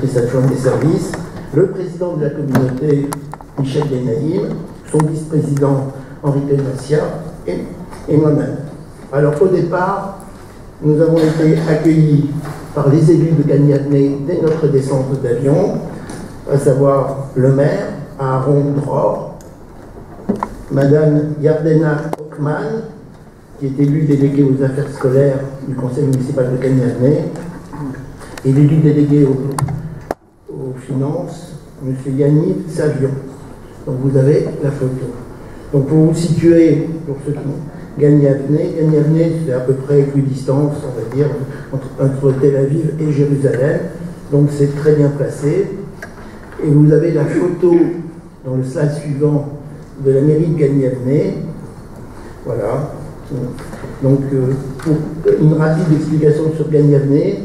directrice adjointe des services, le président de la communauté, Michel Benaïm, son vice-président, Henri Massia, et moi-même. Alors au départ, nous avons été accueillis par les élus de Gagnavné dès notre descente d'avion, à savoir le maire, Aaron Dror, Madame Yardena Ockman, qui est élue déléguée aux affaires scolaires du conseil municipal de Gagnavné, et l'élu délégué aux finances, M. Yannick Savion. Donc vous avez la photo. Donc pour vous situer, pour ceux qui Gagnavné, c'est à peu près équidistance, on va dire, entre Tel Aviv et Jérusalem. Donc c'est très bien placé. Et vous avez la photo dans le slide suivant de la mairie de Gagnavné. Voilà. Donc pour une rapide explication sur Gagnavné,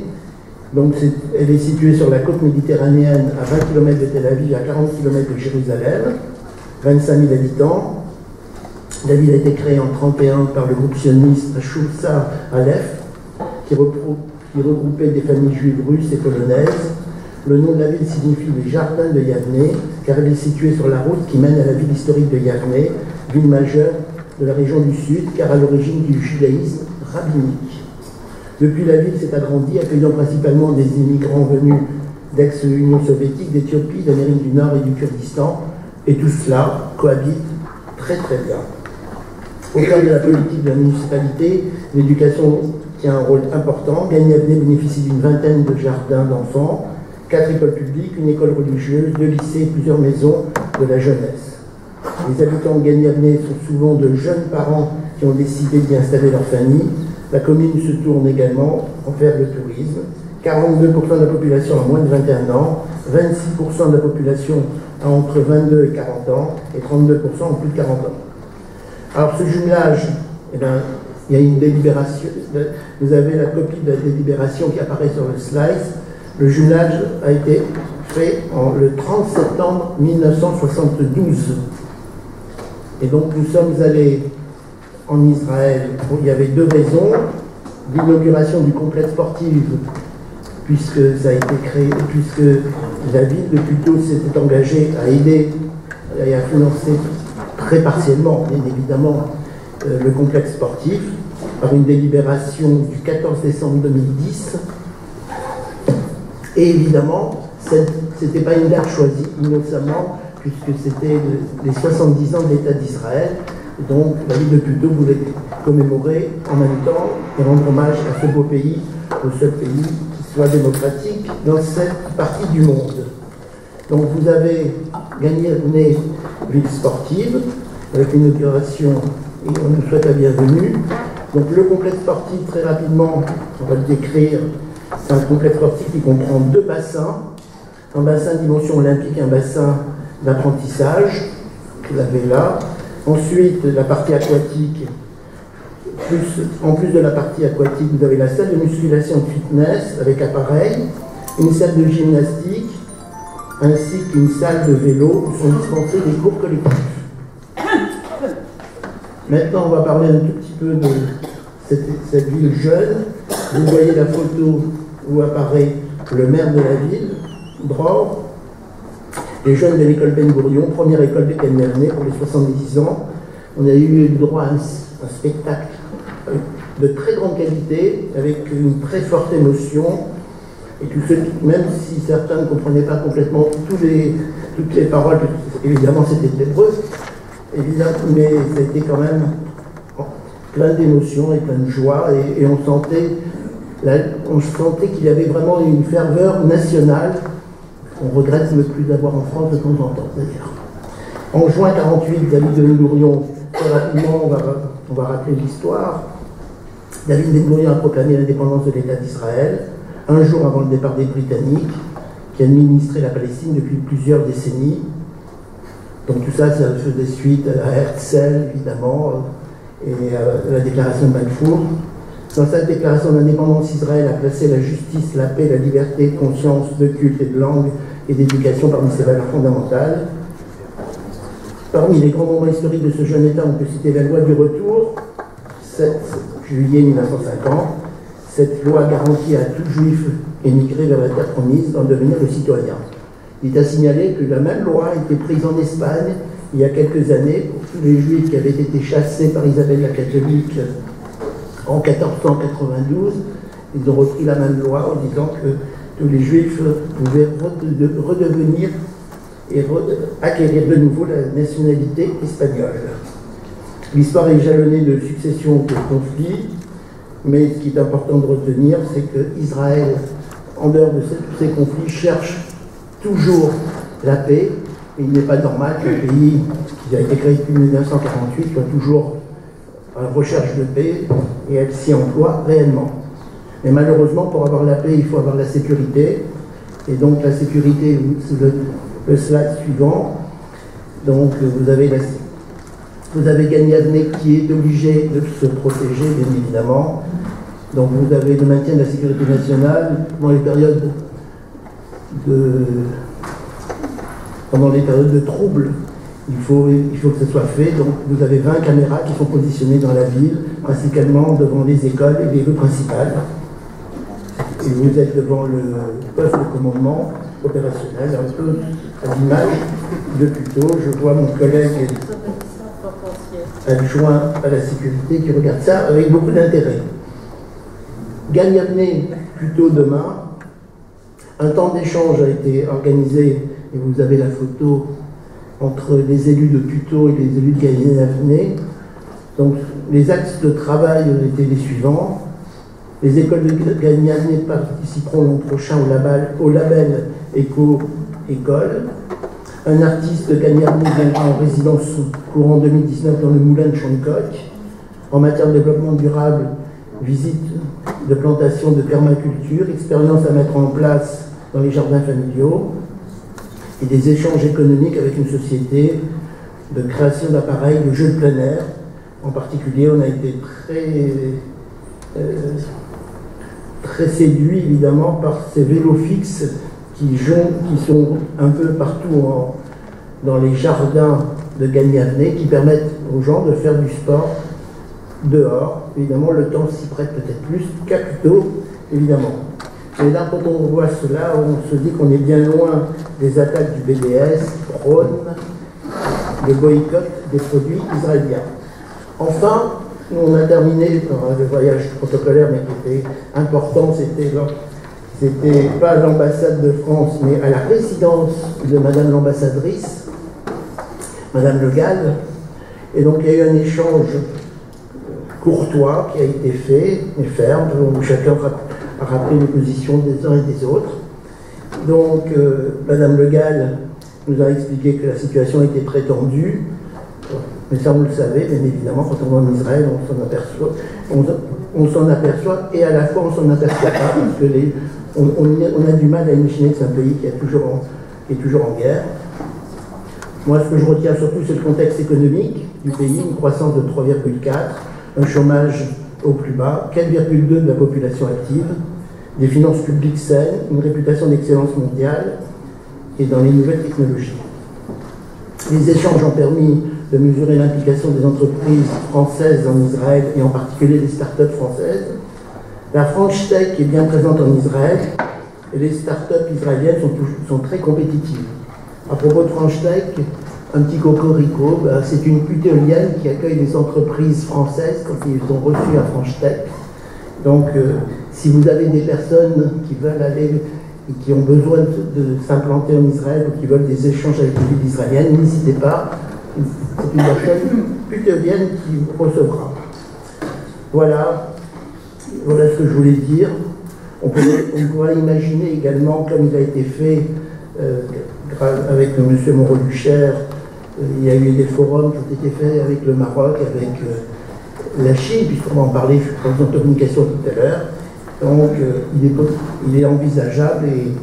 donc elle est située sur la côte méditerranéenne à 20 km de Tel Aviv, à 40 km de Jérusalem, 25 000 habitants. La ville a été créée en 1931 par le groupe sioniste Shulsa Aleph, qui regroupait des familles juives russes et polonaises. Le nom de la ville signifie les jardins de Yavné, car elle est située sur la route qui mène à la ville historique de Yavné, ville majeure de la région du Sud, car à l'origine du judaïsme rabbinique. Depuis, la ville s'est agrandie, accueillant principalement des immigrants venus d'ex-Union soviétique, d'Éthiopie, d'Amérique du Nord et du Kurdistan, et tout cela cohabite très très bien. Au cœur de la politique de la municipalité, l'éducation tient un rôle important. Gagnavné bénéficie d'une vingtaine de jardins d'enfants, 4 écoles publiques, une école religieuse, 2 lycées et plusieurs maisons de la jeunesse. Les habitants de Gagnavné sont souvent de jeunes parents qui ont décidé d'y installer leur famille. La commune se tourne également vers le tourisme. 42% de la population a moins de 21 ans, 26% de la population a entre 22 et 40 ans, et 32% ont plus de 40 ans. Alors ce jumelage, eh bien, il y a une délibération, vous avez la copie de la délibération qui apparaît sur le slide. Le jumelage a été fait le 30 septembre 1972. Et donc nous sommes allés en Israël. Il y avait 2 raisons. L'inauguration du complexe sportif, puisque ça a été créé, puisque la ville de Puteaux s'était engagée à aider et à financer très partiellement, bien évidemment, le complexe sportif, par une délibération du 14 décembre 2010. Et évidemment, ce n'était pas une date choisie innocemment, puisque c'était les 70 ans de l'État d'Israël. Donc la ville de Puteaux voulait commémorer en même temps et rendre hommage à ce beau pays, au seul pays qui soit démocratique dans cette partie du monde. Donc vous avez Gagnavné, ville sportive, avec l'inauguration, et on nous souhaite la bienvenue. Donc le complexe sportif, très rapidement, on va le décrire, c'est un complexe sportif qui comprend 2 bassins, un bassin de dimension olympique et un bassin d'apprentissage, vous l'avez là. Ensuite, la partie aquatique, en plus de la partie aquatique, vous avez la salle de musculation de fitness avec appareil, une salle de gymnastique, ainsi qu'une salle de vélo où sont dispensés des cours collectifs. Maintenant, on va parler un tout petit peu de cette ville jeune. Vous voyez la photo où apparaît le maire de la ville, Dror. Les jeunes de l'école Ben Gourion, première école de Gagnavné pour les 70 ans. On a eu droit à un spectacle de très grande qualité, avec une très forte émotion. Et tous ceux, même si certains ne comprenaient pas complètement toutes les paroles, évidemment c'était hébreu, mais c'était quand même plein d'émotions et plein de joie, et on sentait qu'il y avait vraiment une ferveur nationale. On regrette de ne plus l'avoir en France de temps en temps, d'ailleurs. En juin 1948, David Ben Gourion, très rapidement, on va rappeler l'histoire. David Ben Gourion a proclamé l'indépendance de l'État d'Israël, un jour avant le départ des Britanniques, qui administraient la Palestine depuis plusieurs décennies. Donc tout ça, ça faisait suite à Herzl, évidemment, et à la déclaration de Balfour. Dans cette déclaration d'indépendance, Israël a placé la justice, la paix, la liberté de conscience, de culte et de langue et d'éducation parmi ses valeurs fondamentales. Parmi les grands moments historiques de ce jeune État, on peut citer la loi du retour, 7 juillet 1950, Cette loi garantit à tout juif émigré vers la terre promise d'en devenir le citoyen. Il est à signaler que la même loi a été prise en Espagne il y a quelques années pour tous les juifs qui avaient été chassés par Isabelle la catholique en 1492. Ils ont repris la même loi en disant que tous les juifs pouvaient redevenir et acquérir de nouveau la nationalité espagnole. L'histoire est jalonnée de successions de conflits, mais ce qui est important de retenir, c'est que Israël, en dehors de tous ces conflits, cherche toujours la paix. Et il n'est pas normal qu'un pays qui a été créé depuis 1948 soit toujours à la recherche de paix, et elle s'y emploie réellement. Mais malheureusement, pour avoir la paix, il faut avoir la sécurité. Et donc la sécurité, c'est le slide suivant. Donc vous avez Gani Avni qui est obligé de se protéger, bien évidemment. Donc vous avez le maintien de la sécurité nationale pendant les périodes de troubles. Il faut que ce soit fait. Donc vous avez 20 caméras qui sont positionnées dans la ville, principalement devant les écoles et les rues principales. Et vous êtes devant le poste de commandement opérationnel, un peu à l'image de Puteaux. Je vois mon collègue adjoint à la sécurité qui regarde ça avec beaucoup d'intérêt. Gani Avni, Puteaux demain. Un temps d'échange a été organisé, et vous avez la photo entre les élus de Puteaux et les élus de Gani Avni. Donc les axes de travail ont été les suivants. Les écoles de Gani Avni participeront l'an prochain au label Éco-École. Un artiste de Gani Avni viendra en résidence courant 2019 dans le moulin de Chantecoq. En matière de développement durable, visite de plantation de permaculture, expérience à mettre en place dans les jardins familiaux et des échanges économiques avec une société de création d'appareils de jeux de plein air. En particulier, on a été très séduit évidemment par ces vélos fixes qui sont un peu partout dans les jardins de Gani Avni, qui permettent aux gens de faire du sport dehors. Évidemment, le temps s'y prête peut-être plus qu'à Puteaux, évidemment. Et là, quand on voit cela, on se dit qu'on est bien loin des attaques du BDS, prône le boycott des produits israéliens. Enfin, on a terminé par le voyage protocolaire, mais qui était important. C'était pas à l'ambassade de France, mais à la résidence de Madame l'ambassadrice, Madame Le Gall. Et donc, il y a eu un échange courtois qui a été fait, et ferme, où chacun a rappelé les positions des uns et des autres. Donc, Madame Le Gall nous a expliqué que la situation était très tendue. Mais ça, vous le savez, bien évidemment, quand on va en Israël, on s'en aperçoit, et à la fois on s'en aperçoit pas, parce que on a du mal à imaginer que c'est un pays qui est toujours en guerre. Moi, ce que je retiens surtout, c'est le contexte économique du pays, une croissance de 3,4, un chômage au plus bas, 4,2 de la population active, des finances publiques saines, une réputation d'excellence mondiale et dans les nouvelles technologies. Les échanges ont permis de mesurer l'implication des entreprises françaises en Israël et en particulier des start-up françaises. La French Tech est bien présente en Israël et les start-up israéliennes sont très compétitives. À propos de French Tech, un petit cocorico, c'est une putéolienne qui accueille des entreprises françaises quand ils ont reçu à French Tech. Donc, si vous avez des personnes qui veulent aller et qui ont besoin de s'implanter en Israël ou qui veulent des échanges avec les villes israéliennes, n'hésitez pas. C'est une personne putéolienne qui vous recevra. Voilà ce que je voulais dire. On pourrait imaginer également, comme il a été fait avec M. Moreau-Duchère, il y a eu des forums qui ont été faits avec le Maroc, avec la Chine, puisqu'on va en parler en communication tout à l'heure. Donc il est envisageable et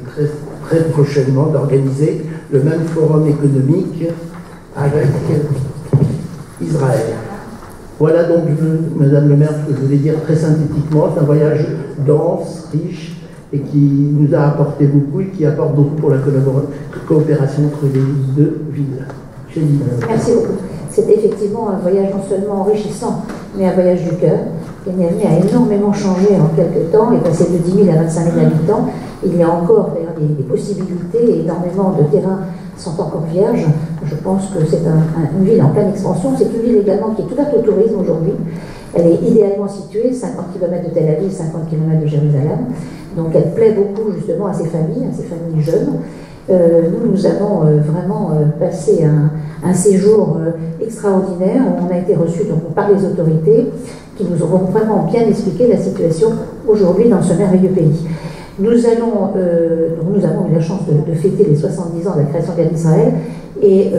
très prochainement d'organiser le même forum économique avec Israël. Voilà donc, Madame le maire, ce que je voulais dire très synthétiquement. C'est un voyage dense, riche, et qui nous a apporté beaucoup et qui apporte beaucoup pour la coopération entre les deux villes. Merci beaucoup. C'est effectivement un voyage non seulement enrichissant, mais un voyage du cœur. Kenyani a énormément changé en quelques temps, est passé de 10 000 à 25 000 habitants. Il y a encore des possibilités, énormément de terrains sont encore vierges. Je pense que c'est une ville en pleine expansion. C'est une ville également qui est ouverte au tourisme aujourd'hui. Elle est idéalement située, 50 km de Tel Aviv, 50 km de Jérusalem. Donc elle plaît beaucoup justement à ces familles jeunes. Nous avons vraiment passé un séjour extraordinaire où on a été reçus par les autorités qui nous auront vraiment bien expliqué la situation aujourd'hui dans ce merveilleux pays. Nous avons eu la chance de fêter les 70 ans de la création de l'État d'Israël et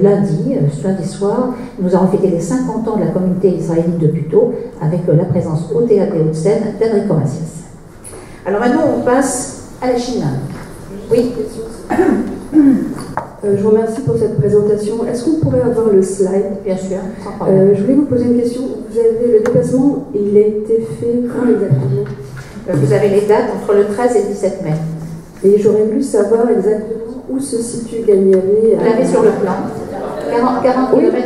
lundi soir, nous avons fêté les 50 ans de la communauté israélite de Puteaux avec la présence au théâtre des Hauts-de-Seine d'Enrico Macias. Alors maintenant, on passe à la Chine. Oui. Je vous remercie pour cette présentation. Est-ce qu'on pourrait avoir le slide? Bien sûr, sans problème. Je voulais vous poser une question. Vous avez le déplacement, il a été fait quand exactement? Vous avez les dates entre le 13 et le 17 mai. Et j'aurais voulu savoir exactement où se situe Galiané. Vous l'avez sur le plan. 40 oui, km.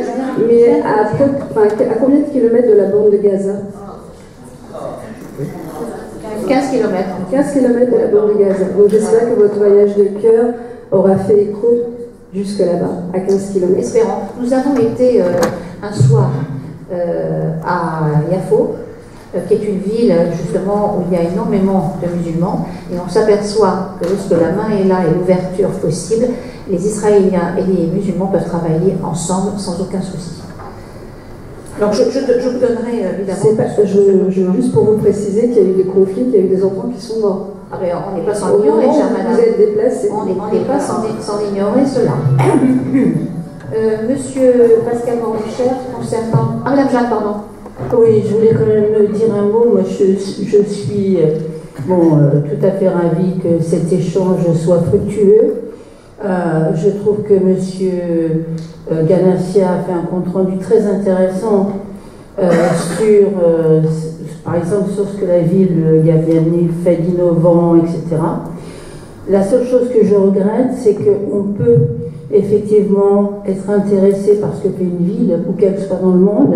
Mais à combien de kilomètres de la bande de Gaza? 15 km. 15 km de la bande de Gaza. Donc j'espère que votre voyage de cœur aura fait écho jusque là-bas, à 15 km. Espérons. Nous avons été un soir à Yafo, qui est une ville justement où il y a énormément de musulmans, et on s'aperçoit que lorsque la main est là et l'ouverture possible, les Israéliens et les musulmans peuvent travailler ensemble sans aucun souci. Donc je vous donnerai évidemment... Juste pour vous préciser qu'il y a eu des conflits, qu'il y a eu des enfants qui sont morts. Ah ben, on n'est pas sans l'ignorer, chère madame. Vous êtes déplacés. On n'est pas sans ignorer cela. Monsieur Pascal Montcher, concernant... Ah, madame Jeanne, pardon. Oui, je voulais quand même dire un mot. Moi, je suis tout à fait ravie que cet échange soit fructueux. Je trouve que monsieur Ganassia a fait un compte-rendu très intéressant par exemple, sur ce que la ville Galiané fait d'innovant, etc. La seule chose que je regrette, c'est qu'on peut effectivement être intéressé par ce que fait une ville, où qu'elle soit dans le monde,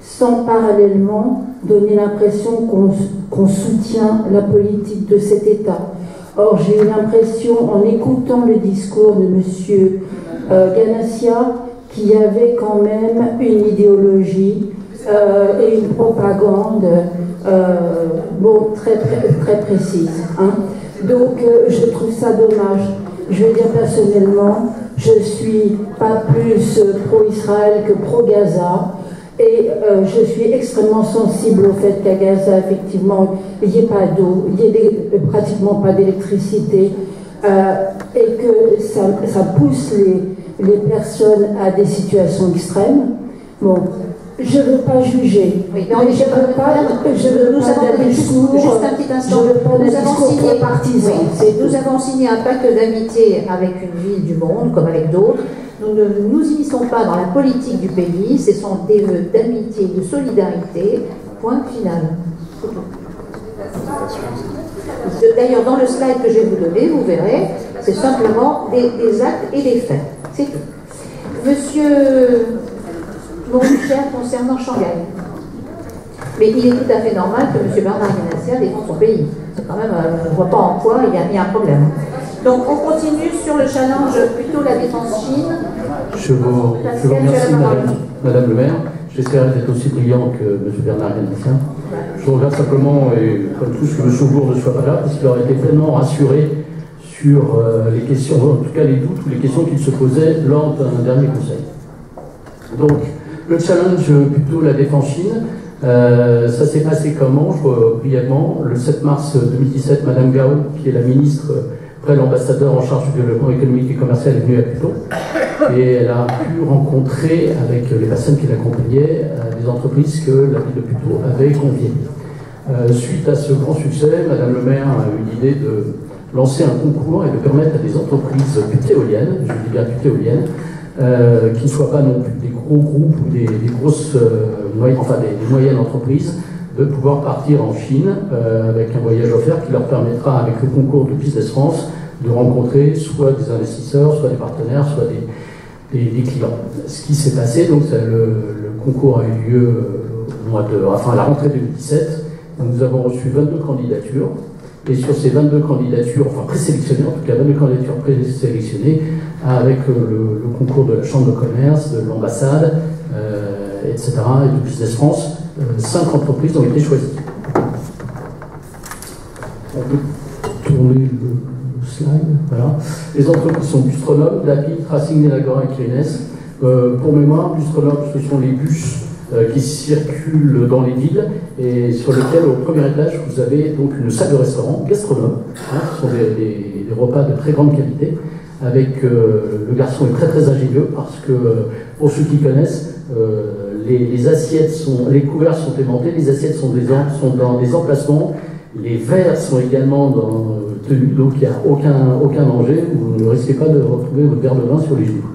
sans parallèlement donner l'impression qu'on soutient la politique de cet État. Or, j'ai eu l'impression, en écoutant le discours de M. Ganassia, qu'il y avait quand même une idéologie et une propagande très précise. Hein. Donc, je trouve ça dommage. Je veux dire, personnellement, je ne suis pas plus pro-Israël que pro-Gaza. Et je suis extrêmement sensible au fait qu'à Gaza, effectivement, il n'y ait pas d'eau, il n'y ait pratiquement pas d'électricité, et que ça pousse les personnes à des situations extrêmes. Bon, je ne veux pas juger. Oui, mais je ne veux pas d'un discours. Juste un petit instant. Nous avons signé un pacte d'amitié avec une ville du monde, comme avec d'autres. Nous ne nous immisçons pas dans la politique du pays, ce sont des vœux d'amitié, de solidarité, point final. D'ailleurs, dans le slide que je vais vous donner, vous verrez, c'est simplement des actes et des faits. C'est tout. Monsieur Montcher, concernant Shanghai. Mais il est tout à fait normal que M. Bernard Ganassia défende son pays. C'est quand même, on ne voit pas en quoi il y a un problème. Donc on continue sur le challenge plutôt la défense Chine. Je vous remercie, Madame le maire. J'espère être aussi brillant que M. Bernard Ganassia. Je regrette simplement, et comme tous, que M. Bourg ne soit pas là, parce qu'il aurait été pleinement rassuré sur les questions, en tout cas les doutes ou les questions qu'il se posait lors d'un dernier conseil. Donc, le challenge plutôt la défense Chine. Ça s'est passé comment, brièvement, le 7 mars 2017, Madame Gao, qui est la ministre près l'ambassadeur en charge du développement économique et commercial, est venue à Puteaux et elle a pu rencontrer avec les personnes qui l'accompagnaient des entreprises que la ville de Puteaux avait conviées. Suite à ce grand succès, Madame le maire a eu l'idée de lancer un concours et de permettre à des entreprises putéoliennes, je dis bien putéoliennes, qui ne soient pas non plus des gros groupes ou des grosses, des moyennes entreprises, de pouvoir partir en Chine avec un voyage offert qui leur permettra, avec le concours de Business France, de rencontrer soit des investisseurs, soit des partenaires, soit des clients. Ce qui s'est passé, donc le concours a eu lieu à la rentrée 2017, nous avons reçu 22 candidatures. Et sur ces 22 candidatures, enfin présélectionnées, en tout cas 22 candidatures présélectionnées, avec le concours de la Chambre de commerce, de l'ambassade, etc., et de Business France, 5 entreprises ont été choisies. On peut tourner le slide. Voilà. Les entreprises sont Bustronome, Dapi, Tracing, Nenagora et Kirines. Pour mémoire, Bustronome, ce sont les bus qui circulent dans les villes et sur lesquels, au premier étage, vous avez donc une salle de restaurant, gastronome. Ce sont des repas de très grande qualité. Avec le garçon est très très ingénieux parce que, pour ceux qui connaissent, les assiettes les couverts sont aimantés, les assiettes sont dans des emplacements, les verres sont également tenus, donc il n'y a aucun danger, vous ne risquez pas de retrouver votre verre de vin sur les genoux.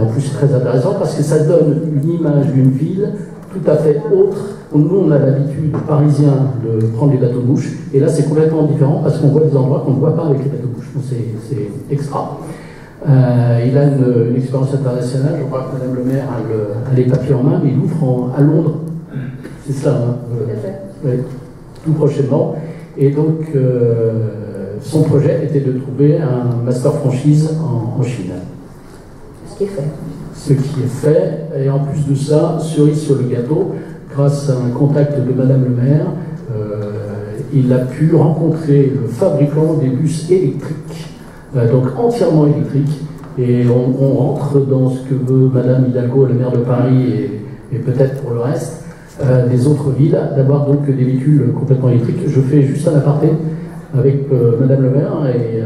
En plus, c'est très intéressant parce que ça donne une image d'une ville tout à fait autre. Nous, on a l'habitude, parisiens, de prendre les bateaux de mouche, et là, c'est complètement différent parce qu'on voit des endroits qu'on ne voit pas avec les bateaux de mouche. Donc, c'est extra. Il a une expérience internationale. Je crois que Madame le maire a les papiers en main, mais il ouvre à Londres. C'est ça, hein, ouais, tout prochainement. Et donc, son projet était de trouver un master franchise en Chine. Ce qui est fait, et en plus de ça, cerise sur le gâteau, grâce à un contact de Madame le maire, il a pu rencontrer le fabricant des bus électriques, donc entièrement électriques, et on rentre dans ce que veut Madame Hidalgo, la maire de Paris, et peut-être pour le reste des autres villes, d'avoir donc des véhicules complètement électriques. Je fais juste un aparté avec Madame le maire, et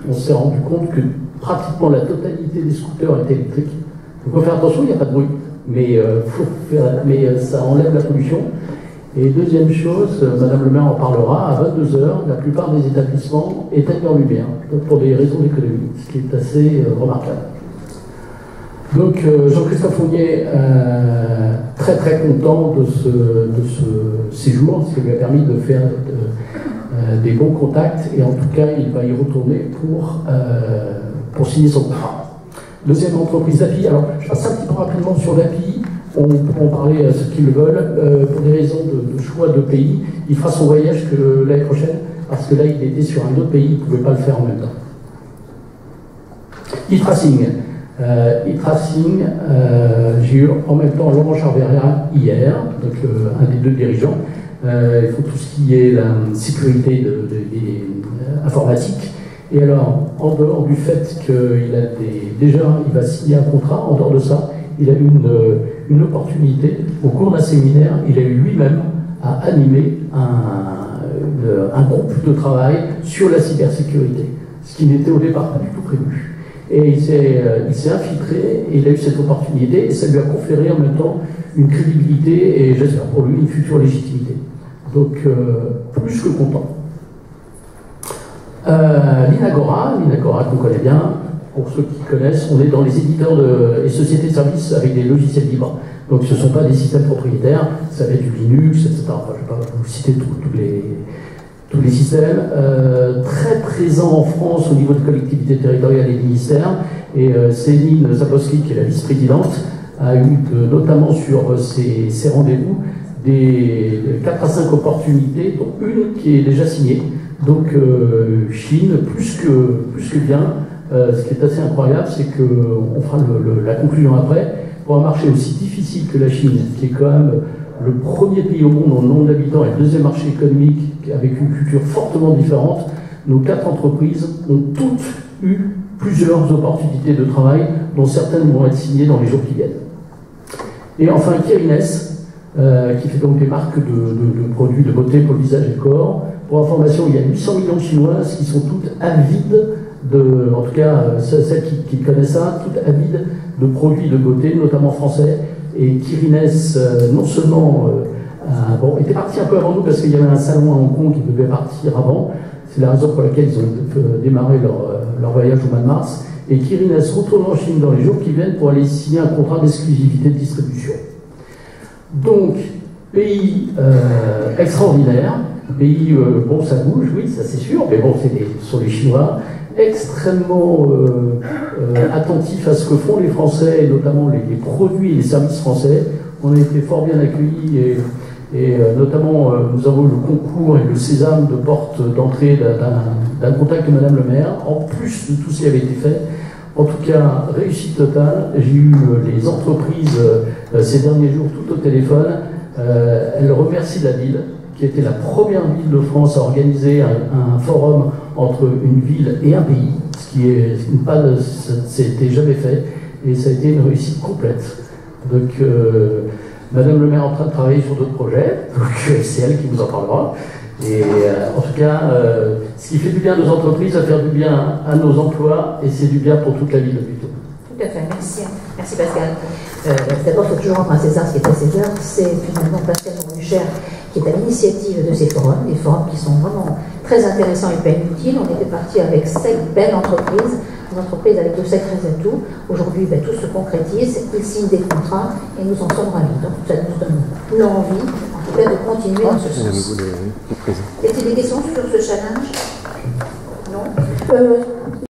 on s'est rendu compte que pratiquement la totalité des scooters est électrique. Il faut faire attention, il n'y a pas de bruit, mais ça enlève la pollution. Et deuxième chose, Madame le maire en parlera, à 22h, la plupart des établissements éteignent leur lumière, pour des raisons d'économie, ce qui est assez remarquable. Donc Jean-Christophe Fournier, très très content de ce séjour, ce qui lui a permis de faire des bons contacts, et en tout cas il va y retourner pour signer son contrat. Deuxième entreprise, Dapi. Alors, je passe un petit peu rapidement sur Dapi. On peut en parler à ceux qui le veulent. Pour des raisons de choix de pays, il fera son voyage que l'année prochaine, parce que là, il était sur un autre pays, il ne pouvait pas le faire en même temps. E-Tracing. J'ai eu en même temps Laurent Charveria hier, donc un des deux dirigeants. Il faut tout ce qui est la sécurité informatique. Et alors, en dehors du fait qu'il va signer un contrat, en dehors de ça, il a eu une opportunité, au cours d'un séminaire, il a eu lui-même à animer un groupe de travail sur la cybersécurité, ce qui n'était au départ pas du tout prévu. Et il s'est infiltré, et il a eu cette opportunité, et ça lui a conféré en même temps une crédibilité, et j'espère pour lui une future légitimité. Donc, plus que content. L'Inagora qu'on connaît bien, pour ceux qui connaissent, on est dans les éditeurs et sociétés de services avec des logiciels libres. Donc ce ne sont pas des systèmes propriétaires, ça va être du Linux, etc. Enfin, je ne vais pas vous citer tous les systèmes. Très présent en France au niveau de collectivités territoriales et des ministères. Et Céline Zaboski, qui est la vice-présidente, a eu notamment sur ses rendez-vous des 4 à 5 opportunités, dont une qui est déjà signée. Donc Chine, plus que bien. Ce qui est assez incroyable, c'est qu'on fera la conclusion après. Pour un marché aussi difficile que la Chine, qui est quand même le premier pays au monde en nombre d'habitants et le deuxième marché économique avec une culture fortement différente, nos 4 entreprises ont toutes eu plusieurs opportunités de travail, dont certaines vont être signées dans les jours qui viennent. Et enfin, Kirines, qui fait donc des marques de produits de beauté pour le visage et le corps. Pour information, il y a 800 millions de Chinoises qui sont toutes avides en tout cas celles qui connaissent ça, toutes avides de produits de beauté, notamment français. Et Kirines, non seulement était parti un peu avant nous parce qu'il y avait un salon à Hong Kong qui devait partir avant. C'est la raison pour laquelle ils ont démarré leur voyage au mois de mars. Et Kirines retourne en Chine dans les jours qui viennent pour aller signer un contrat d'exclusivité de distribution. Donc, pays extraordinaire, pays, bon, ça bouge, oui, ça c'est sûr, mais bon, ce sont les Chinois, extrêmement attentifs à ce que font les Français, et notamment les produits et les services français. On a été fort bien accueillis et notamment nous avons eu le concours et le sésame de porte d'entrée d'un contact de Madame le maire, en plus de tout ce qui avait été fait. En tout cas, réussite totale. J'ai eu les entreprises ces derniers jours tout au téléphone. Elles remercient la ville, qui était la première ville de France à organiser un forum entre une ville et un pays, ce qui est c'était jamais fait, et ça a été une réussite complète. Donc, Madame le maire est en train de travailler sur d'autres projets, donc c'est elle qui vous en parlera. Et en tout cas, ce qui fait du bien à nos entreprises va faire du bien à nos emplois, et c'est du bien pour toute la ville de Puteaux. Tout à fait, merci. Merci Pascal. D'abord, il faut toujours rendre à César ce qui est à César. C'est finalement Pascal Montluchère qui est à l'initiative de ces forums, des forums qui sont vraiment très intéressants et pas inutiles. On était parti avec 7 belles entreprises, une entreprise avec de sacrés atouts. Aujourd'hui, tout se concrétise, ils signent des contrats et nous en sommes ravis. Donc ça nous donne l'envie, en tout cas, de continuer dans ce sens. Y a-t-il des questions sur ce challenge? Non